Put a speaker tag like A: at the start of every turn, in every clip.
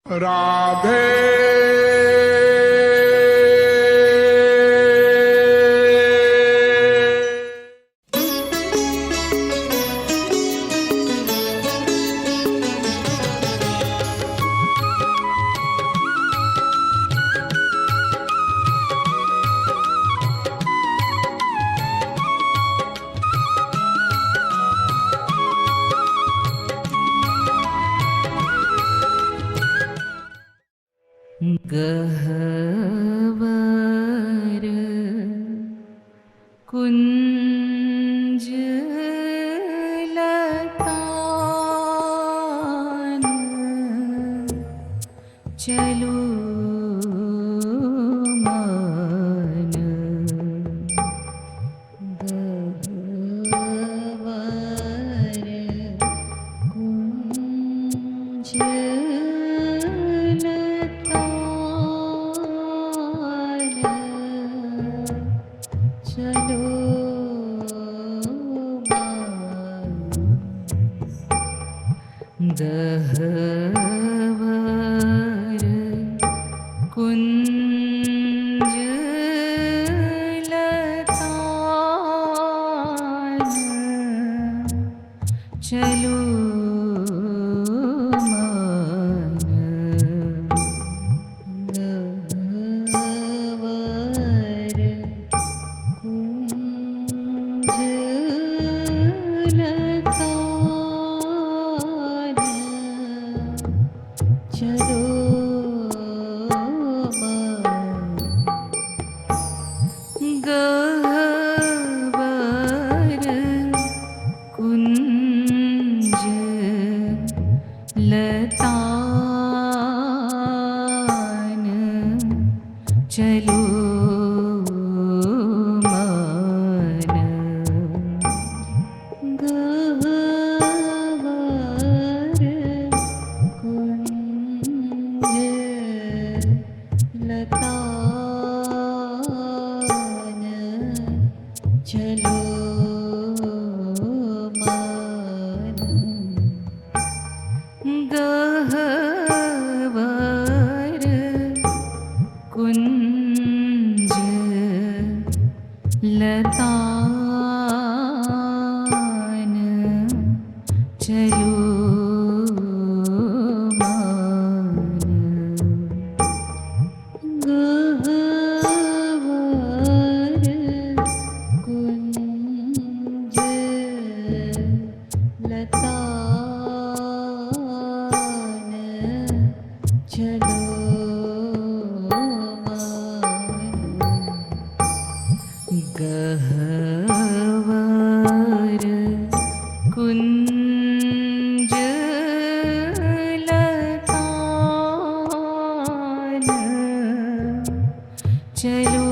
A: राधे
B: गहवर कुंज लतान चलो मन गहवर कुंज गहवर कुंज लतान चलो मन गहवर कुंज लतान चलो गहवर कुंज लतान चलो मन गहवर कुंज लतान चलो मन गहवर कुंज लतान चलो गहवर कुंज लतान चलो गहवर कुंज लतान चलो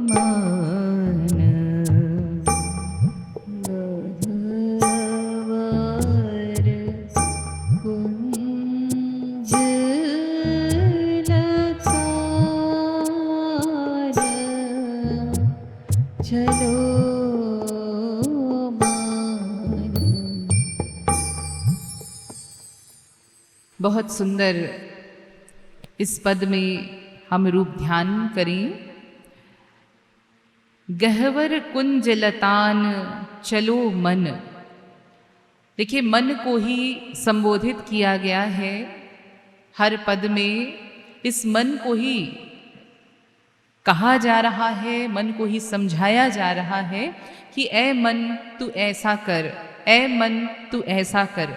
B: मन गहवर कुंज लतान चलो मन। बहुत सुंदर इस पद में हम रूप ध्यान करें। गहवर कुंज लतान चलो मन। देखिए, मन को ही संबोधित किया गया है हर पद में। इस मन को ही कहा जा रहा है, मन को ही समझाया जा रहा है कि ऐ मन तू ऐसा कर, ऐ मन तू ऐसा कर।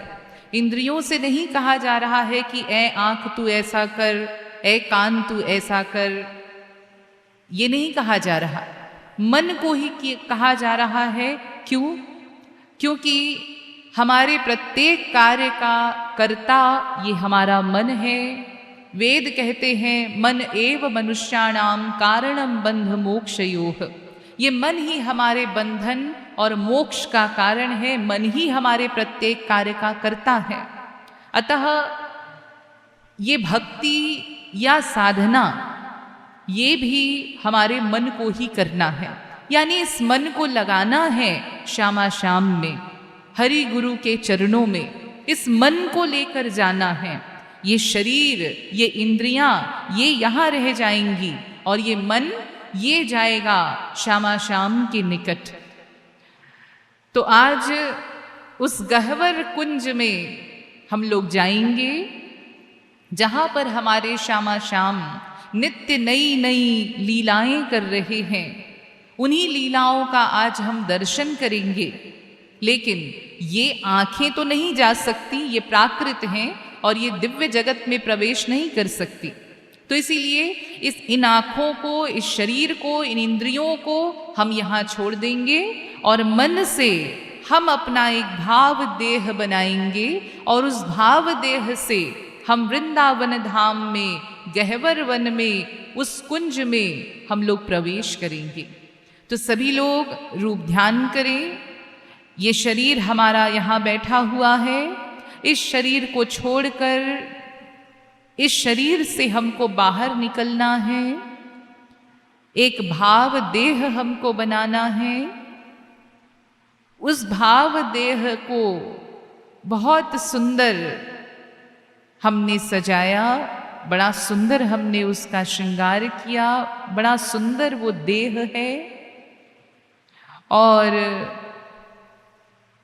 B: इंद्रियों से नहीं कहा जा रहा है कि ऐ आंख तू ऐसा कर, ऐ कान तू ऐसा कर। ये नहीं कहा जा रहा, मन को ही कहा जा रहा है। क्यों? क्योंकि हमारे प्रत्येक कार्य का कर्ता ये हमारा मन है। वेद कहते हैं मन एव मनुष्याणाम कारणम बंध मोक्षयोः। ये मन ही हमारे बंधन और मोक्ष का कारण है, मन ही हमारे प्रत्येक कार्य का कर्ता है। अतः ये भक्ति या साधना ये भी हमारे मन को ही करना है। यानी इस मन को लगाना है श्यामा श्याम में, हरि गुरु के चरणों में। इस मन को लेकर जाना है। ये शरीर, ये इंद्रियां, ये यहाँ रह जाएंगी और ये मन ये जाएगा श्यामा श्याम के निकट। तो आज उस गह्वर कुंज में हम लोग जाएंगे जहां पर हमारे श्यामा श्याम नित्य नई नई लीलाएं कर रहे हैं। उन्हीं लीलाओं का आज हम दर्शन करेंगे। लेकिन ये आंखें तो नहीं जा सकती, ये प्राकृत हैं और ये दिव्य जगत में प्रवेश नहीं कर सकती। तो इसीलिए इन आँखों को, इस शरीर को, इन इंद्रियों को हम यहाँ छोड़ देंगे और मन से हम अपना एक भाव देह बनाएंगे और उस भाव देह से हम वृंदावन धाम में, गह्वर वन में, उस कुंज में हम लोग प्रवेश करेंगे। तो सभी लोग रूप ध्यान करें। ये शरीर हमारा यहाँ बैठा हुआ है। इस शरीर को छोड़कर इस शरीर से हमको बाहर निकलना है। एक भाव देह हमको बनाना है। उस भाव देह को बहुत सुंदर हमने सजाया, बड़ा सुंदर हमने उसका श्रृंगार किया, बड़ा सुंदर वो देह है। और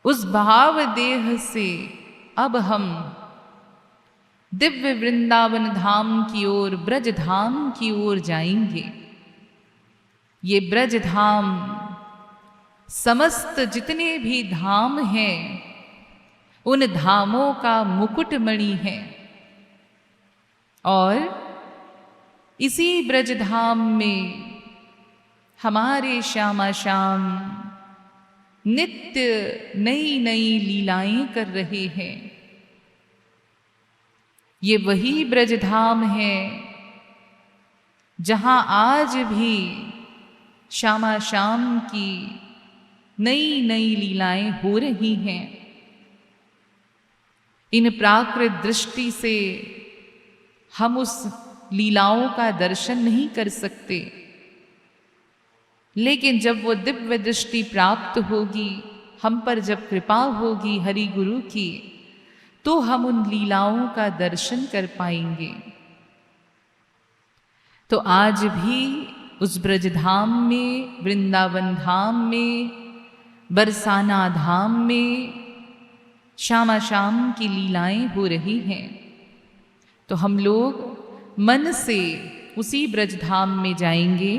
B: उस भाव देह से अब हम दिव्य वृंदावन धाम की ओर, ब्रज धाम की ओर जाएंगे। ये ब्रज धाम समस्त जितने भी धाम हैं उन धामों का मुकुटमणि है। और इसी ब्रज धाम में हमारे श्यामा श्याम नित्य नई नई लीलाएं कर रहे हैं। ये वही ब्रज धाम है जहां आज भी श्यामा श्याम की नई नई लीलाएं हो रही हैं। इन प्राकृत दृष्टि से हम उस लीलाओं का दर्शन नहीं कर सकते, लेकिन जब वो दिव्य दृष्टि प्राप्त होगी, हम पर जब कृपा होगी हरि गुरु की, तो हम उन लीलाओं का दर्शन कर पाएंगे। तो आज भी उस ब्रज धाम में, वृंदावन धाम में, बरसाना धाम में श्यामा श्याम की लीलाएं हो रही हैं। तो हम लोग मन से उसी ब्रज धाम में जाएंगे।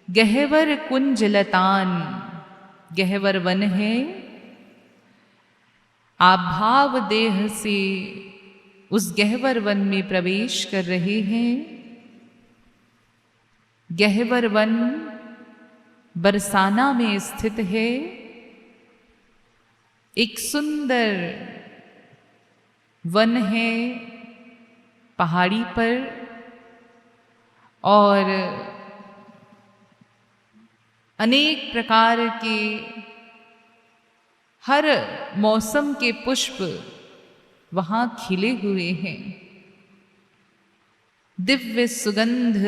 B: गह्वर कुंज लतान, गह्वर वन है। आप भाव देह से उस गह्वर वन में प्रवेश कर रहे हैं। गह्वर वन बरसाना में स्थित है। एक सुंदर वन है पहाड़ी पर, और अनेक प्रकार के हर मौसम के पुष्प वहाँ खिले हुए हैं। दिव्य सुगंध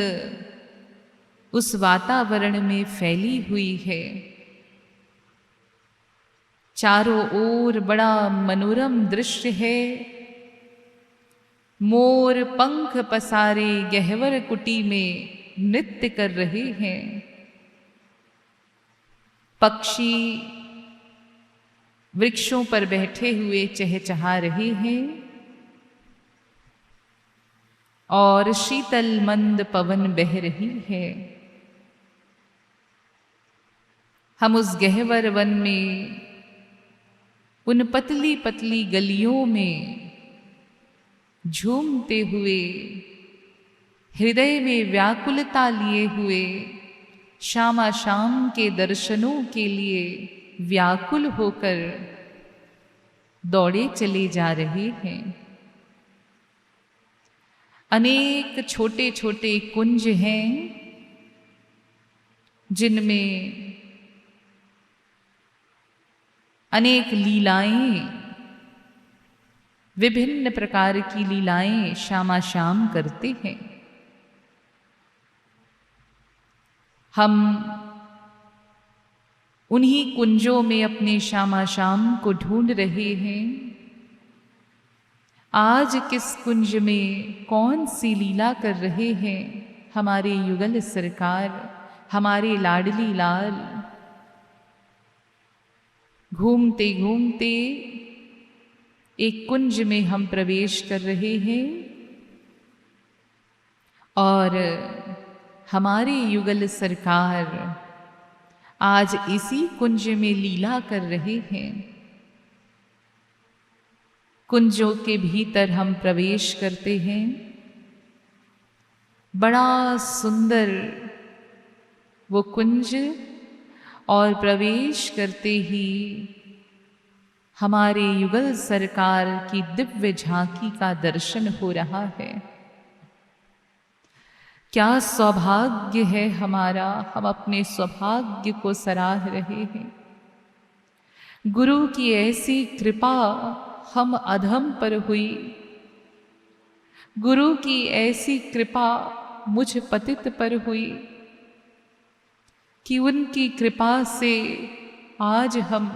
B: उस वातावरण में फैली हुई है। चारों ओर बड़ा मनोरम दृश्य है। मोर पंख पसारे गह्वर कुटी में नृत्य कर रहे हैं। पक्षी वृक्षों पर बैठे हुए चहचहा रहे हैं और शीतल मंद पवन बह रही है। हम उस गह्वर वन में उन पतली पतली गलियों में झूमते हुए, हृदय में व्याकुलता लिए हुए, श्यामा श्याम के दर्शनों के लिए व्याकुल होकर दौड़े चले जा रहे हैं। अनेक छोटे छोटे कुंज हैं जिनमें अनेक लीलाएं, विभिन्न प्रकार की लीलाएं श्यामा श्याम करते हैं। हम उन्हीं कुंजों में अपने श्यामा श्याम को ढूंढ रहे हैं। आज किस कुंज में कौन सी लीला कर रहे हैं हमारे युगल सरकार, हमारे लाडली लाल। घूमते घूमते एक कुंज में हम प्रवेश कर रहे हैं और हमारे युगल सरकार आज इसी कुंज में लीला कर रहे हैं। कुंजों के भीतर हम प्रवेश करते हैं। बड़ा सुंदर वो कुंज, और प्रवेश करते ही हमारे युगल सरकार की दिव्य झांकी का दर्शन हो रहा है। क्या सौभाग्य है हमारा, हम अपने सौभाग्य को सराह रहे हैं। गुरु की ऐसी कृपा हम अधम पर हुई, गुरु की ऐसी कृपा मुझ पतित पर हुई कि उनकी कृपा से आज हम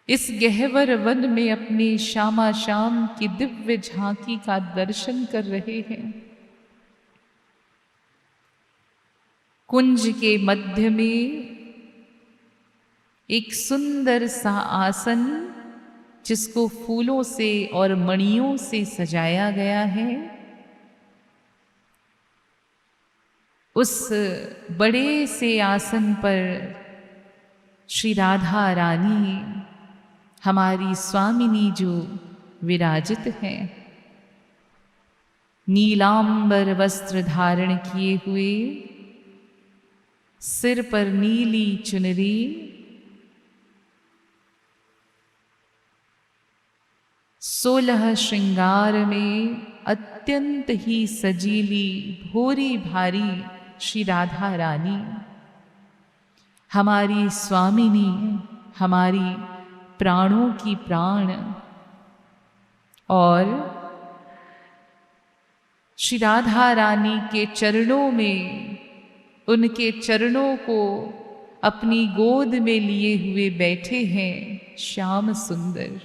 B: इस गहवर वन में अपनी श्यामा श्याम की दिव्य झांकी का दर्शन कर रहे हैं। कुंज के मध्य में एक सुंदर सा आसन, जिसको फूलों से और मणियों से सजाया गया है, उस बड़े से आसन पर श्री राधा रानी हमारी स्वामिनी जो विराजित हैं, नीलांबर वस्त्र धारण किए हुए, सिर पर नीली चुनरी, सोलह श्रृंगार में अत्यंत ही सजीली भोरी भारी श्री राधा रानी हमारी स्वामिनी, हमारी प्राणों की प्राण। और श्री राधा रानी के चरणों में, उनके चरणों को अपनी गोद में लिए हुए बैठे हैं श्याम सुंदर,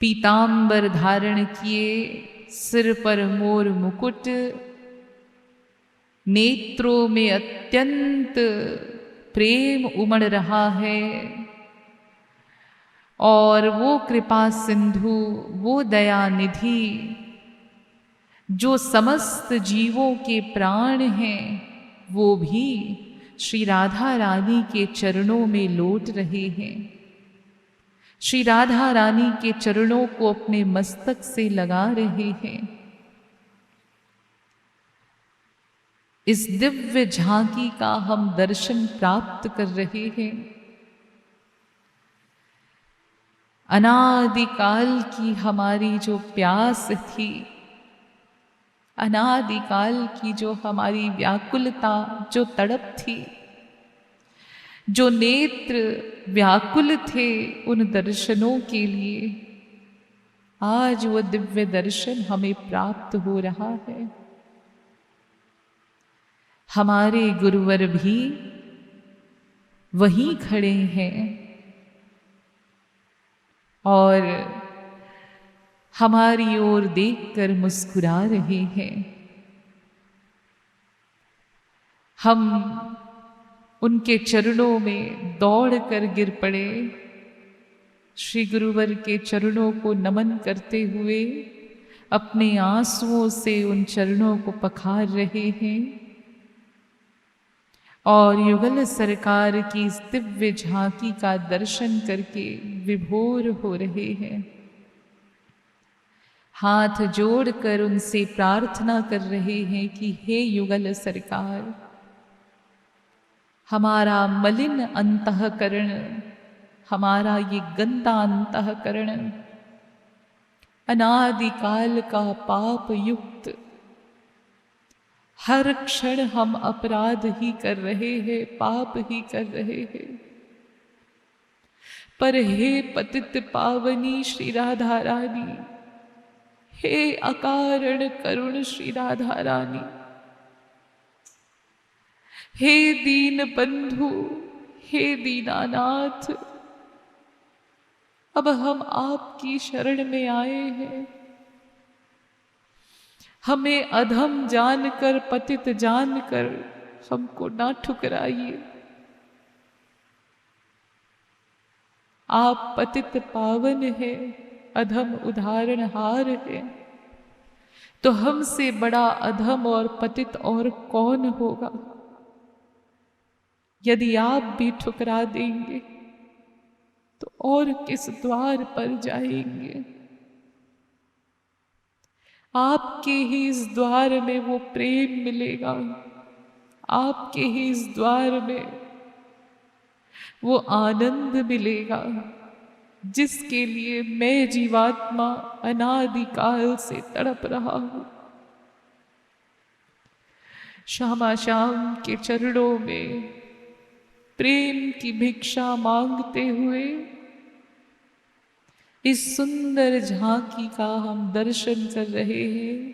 B: पीतांबर धारण किए, सिर पर मोर मुकुट, नेत्रों में अत्यंत प्रेम उमड़ रहा है। और वो कृपा सिंधु, वो दया निधि, जो समस्त जीवों के प्राण हैं, वो भी श्री राधा रानी के चरणों में लौट रहे हैं। श्री राधा रानी के चरणों को अपने मस्तक से लगा रहे हैं। इस दिव्य झांकी का हम दर्शन प्राप्त कर रहे हैं। अनादिकाल की हमारी जो प्यास थी, अनादिकाल की जो हमारी व्याकुलता, जो तड़प थी, जो नेत्र व्याकुल थे उन दर्शनों के लिए, आज वो दिव्य दर्शन हमें प्राप्त हो रहा है। हमारे गुरुवर भी वहीं खड़े हैं और हमारी ओर देखकर मुस्कुरा रहे हैं। हम उनके चरणों में दौड़कर गिर पड़े, श्री गुरुवर के चरणों को नमन करते हुए अपने आंसुओं से उन चरणों को पखार रहे हैं और युगल सरकार की इस दिव्य झांकी का दर्शन करके विभोर हो रहे हैं। हाथ जोड़कर उनसे प्रार्थना कर रहे हैं कि हे युगल सरकार, हमारा मलिन अंतःकरण, हमारा ये गंदा अंतःकरण, अनादिकाल का पाप युक्त, हर क्षण हम अपराध ही कर रहे हैं, पाप ही कर रहे हैं। पर हे पतित पावनी श्री राधा रानी, हे अकारण करुण श्री राधा रानी, हे दीन बंधु, हे दीनानाथ, अब हम आपकी शरण में आए हैं। हमें अधम जानकर, पतित जानकर हमको ना ठुकराइए। आप पतित पावन है, अधम उदाहरणहार है, तो हमसे बड़ा अधम और पतित और कौन होगा। यदि आप भी ठुकरा देंगे तो और किस द्वार पर जाएंगे। आपके ही इस द्वार में वो प्रेम मिलेगा, आपके ही इस द्वार में वो आनंद मिलेगा जिसके लिए मैं जीवात्मा अनादिकाल से तड़प रहा हूं। श्यामा श्याम के चरणों में प्रेम की भिक्षा मांगते हुए इस सुंदर झांकी का हम दर्शन कर रहे हैं।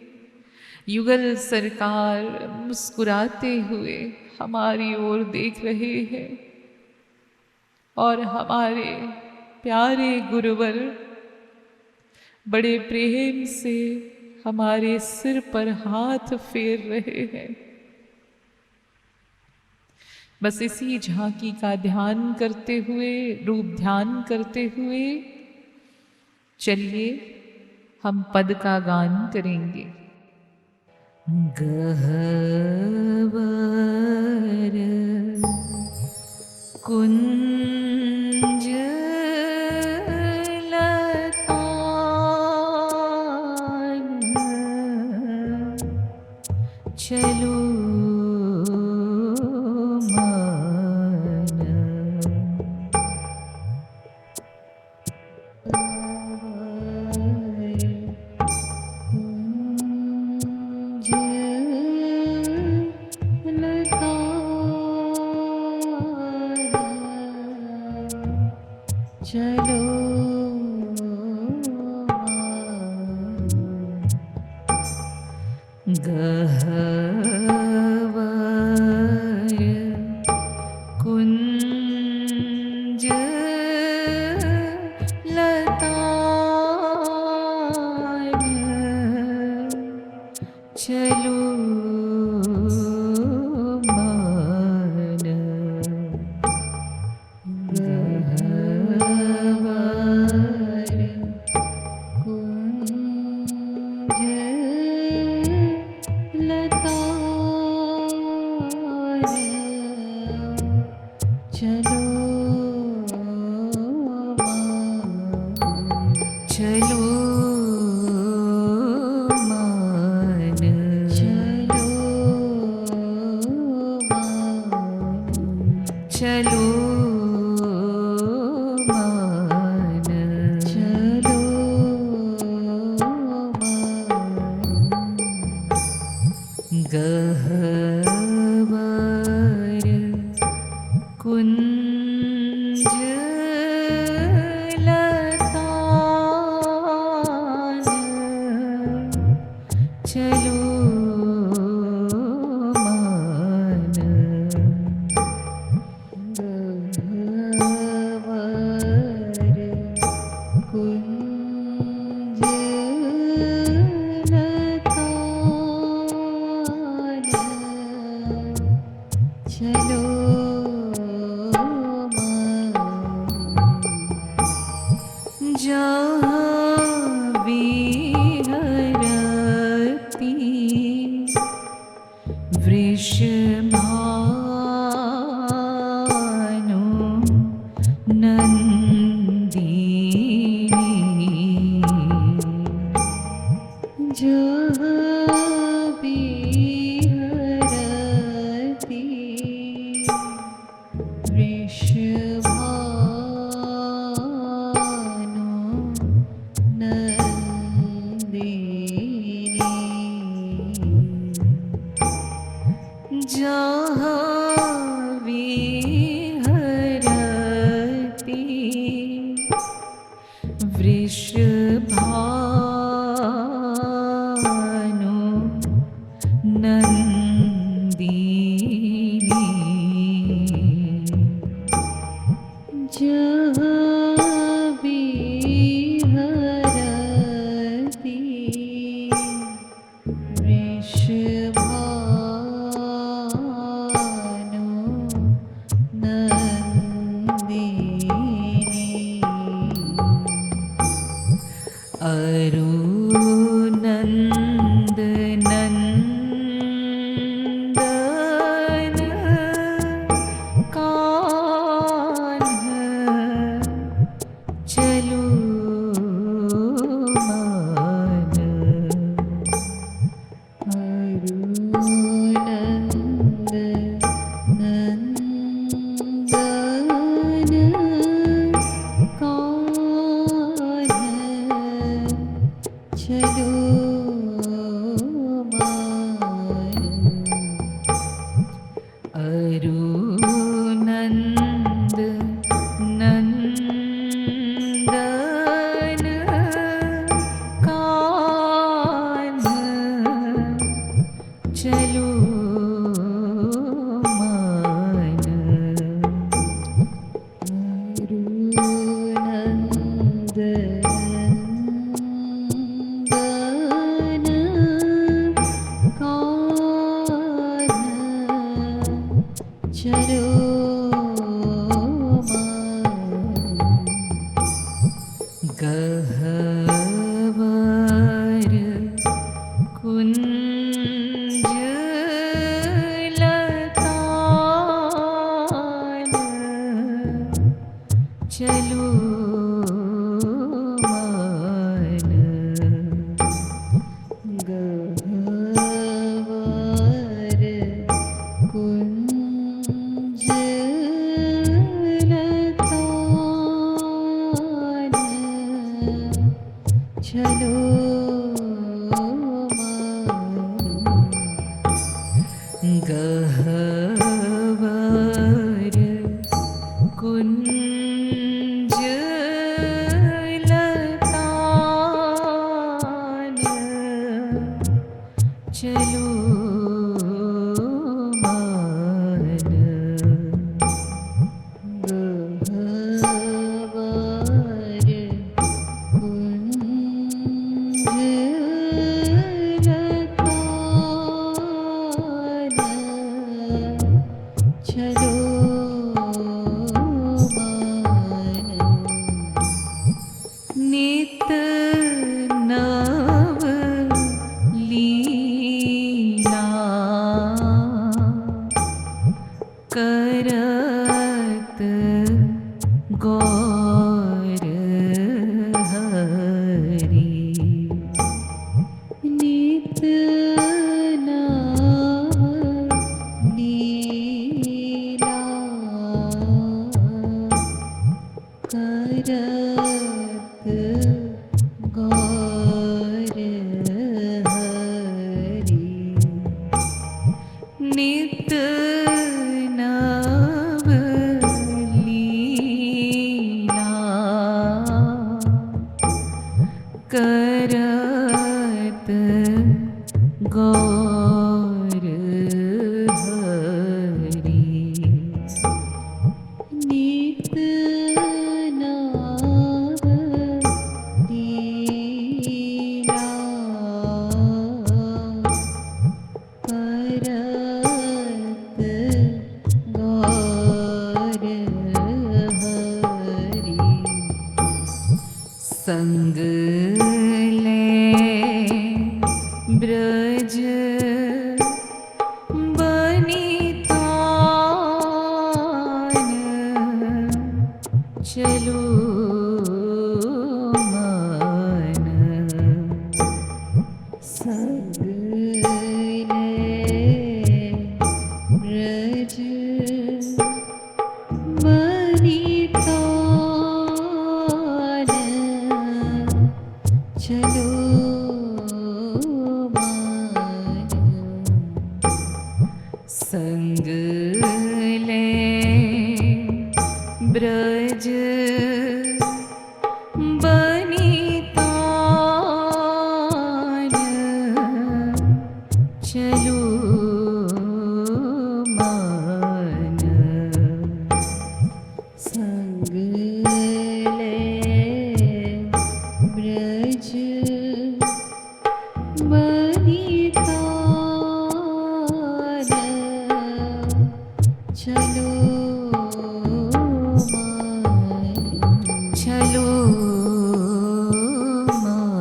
B: युगल सरकार मुस्कुराते हुए हमारी ओर देख रहे हैं और हमारे प्यारे गुरुवर बड़े प्रेम से हमारे सिर पर हाथ फेर रहे हैं। बस इसी झांकी का ध्यान करते हुए, रूप ध्यान करते हुए चलिए हम पद का गान करेंगे। गहवर कुंज चलो अरुनंद नंदन कान्हा चलो मान। अरुनंद नंदन कान्हा चलो मान। अरुनंद नंदन कान्हा चलो मान। अरुनंद नंदन कान्हा चलो मान। गहवर कुंज लतान चलो मान। गहवर कुंज लतान चलो मान। गहवर कुंज लतान चलो मान। गहवर कुंज लतान चलो मान। नित नव लीला करत गौर हरि। नित नव लीला करत गौर हरि। नित नव लीला करत गौर हरि। नित नव लीला करत गौर हरि। संग ले ब्रज बनितान चलो मान। संग ले ब्रज बनितान चलो मान। संग ले ब्रज बनितान चलो मान। संग ले ब्रज बनितान चलो मान। चलो मान।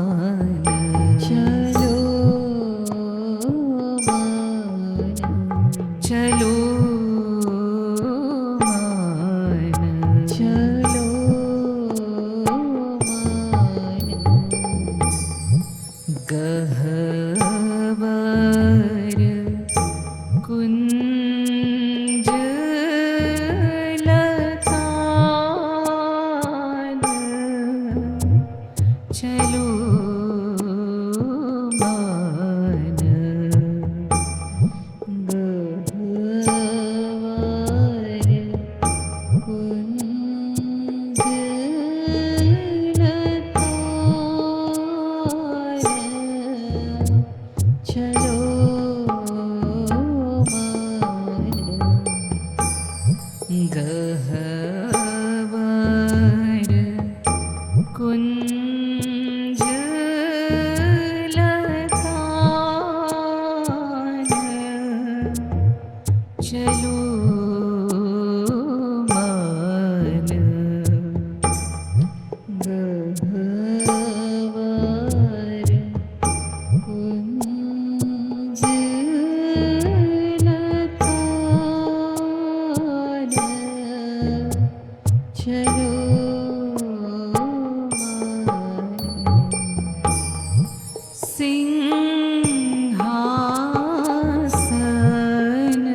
B: सिंहासन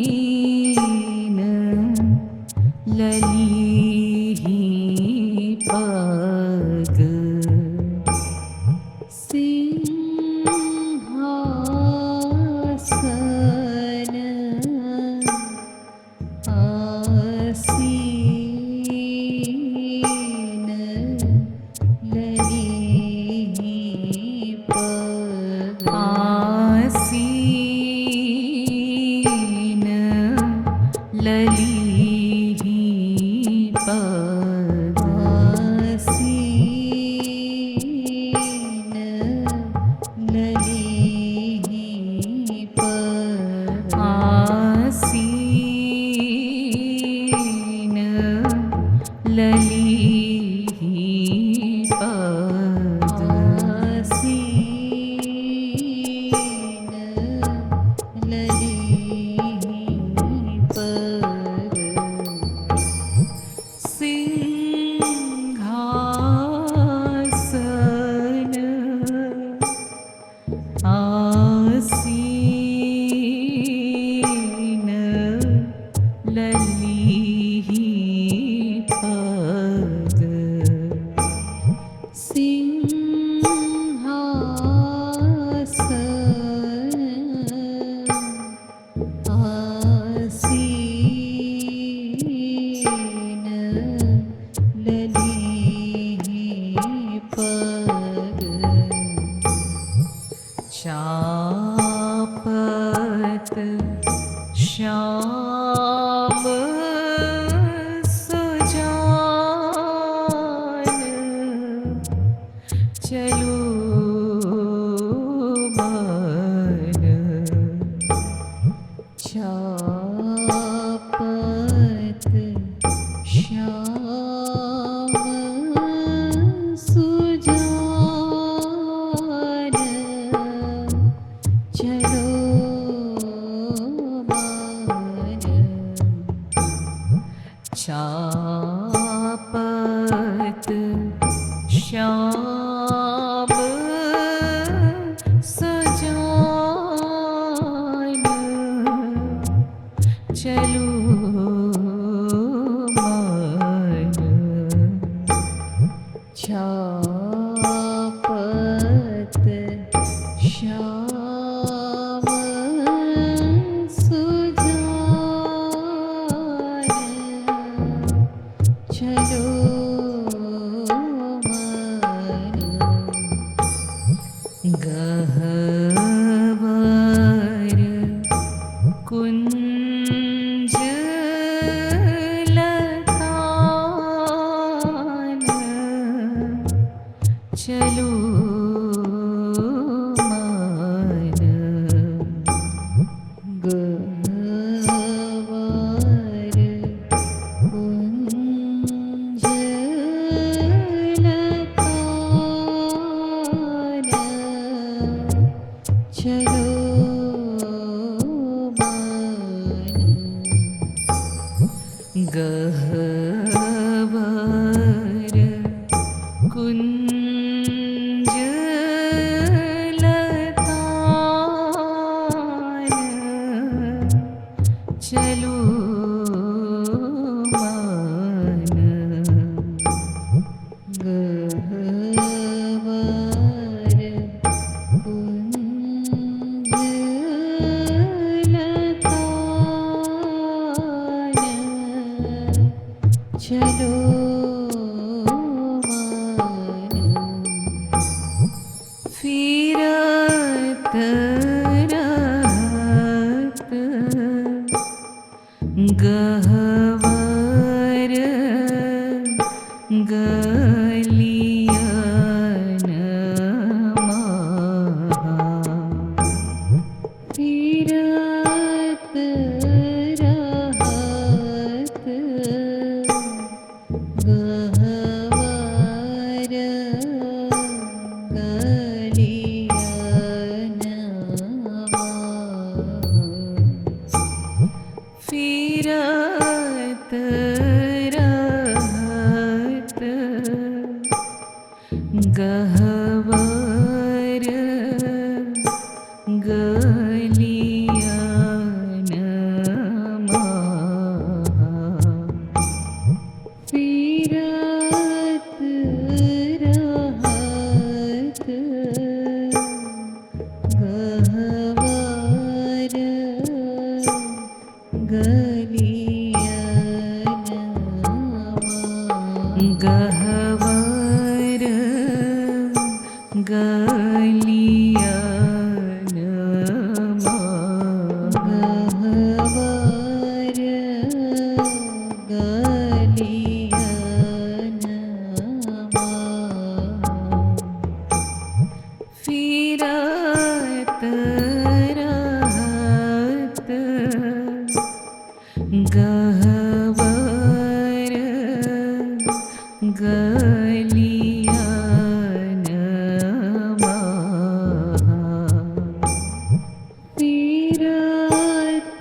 B: आसीन ललीपग सिंहासन आसीन ललीपग आसीन ललीपग आसीन ललीपग आसीन ललीपग सिंहासन आसीन ललीपग सिंहासन आसीन ललीपग चापत श्याम सुजान चलो मन चापत श्याम सुजान चलो मन चापत श्याम सुजान चलो मन चापत श्याम सुजान चलो मन गहवर कुंज लतान चलो मन गहवर कुंज लतान चलो मन गहवर कुंज लतान चलो मन गहवर कुंज लतान चलो मन फिरत रहत गहवर गलियन महा फिरत रहत गहवर गलियन महा फिरत रहत गहवर गलियन फिरत रहत गहवर गलियन गहवर गलियन गहवर गलियन फिरत रहत गहवर गलियन फिरत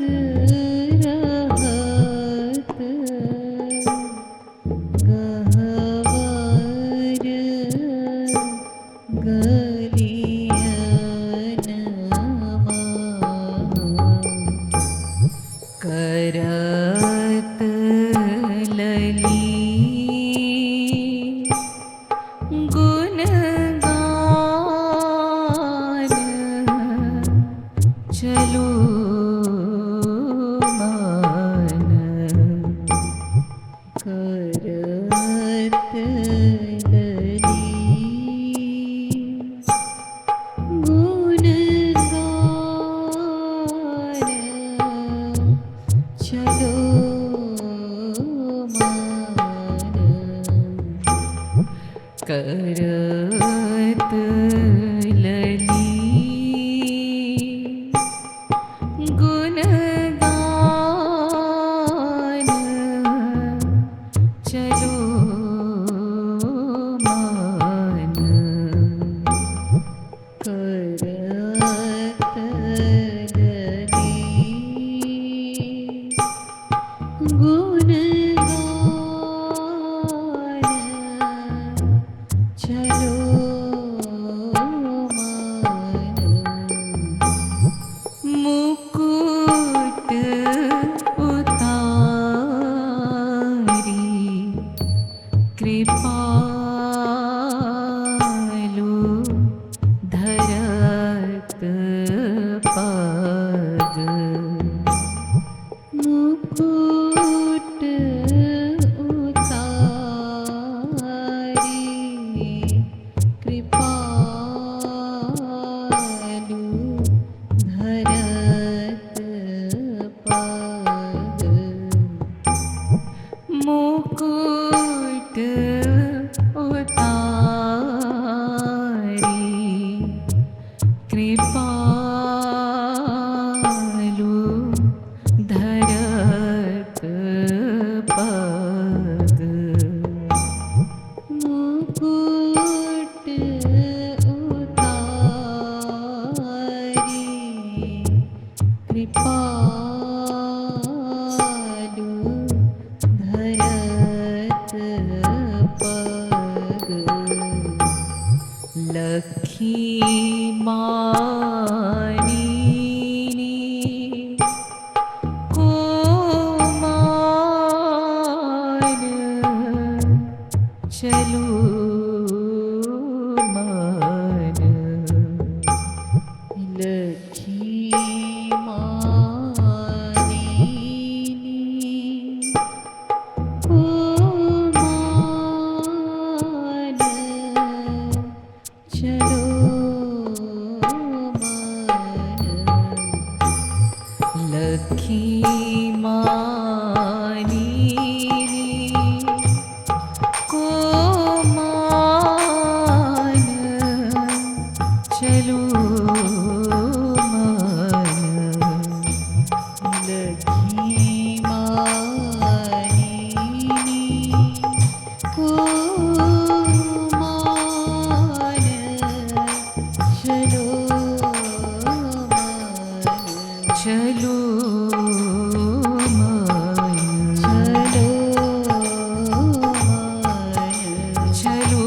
B: रहत गहवर गलियन करत लली गुणगान चलो मान करत लली गुणगान चलो मान करत लली गुणगान चलो मान करत लली गुणगान चलो मान मुकुट उतारी कृपालु धरत पग मुकुट उतारी कृपालु धरत पग मुकुट उतारी कृपालु धरत पग मुकुट उतारी कृपालु धरत पग लखी मानिनी कोमान चलो मान लखी मानिनी कोमान चलो मान लखी मानिनी कोमान चलो मान लखी मानिनी कोमान चलो मान चलो मान चलो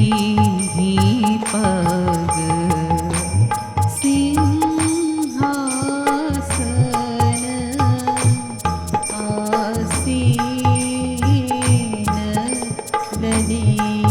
B: दीन्ही पग।
A: सिंहासन आसीन लने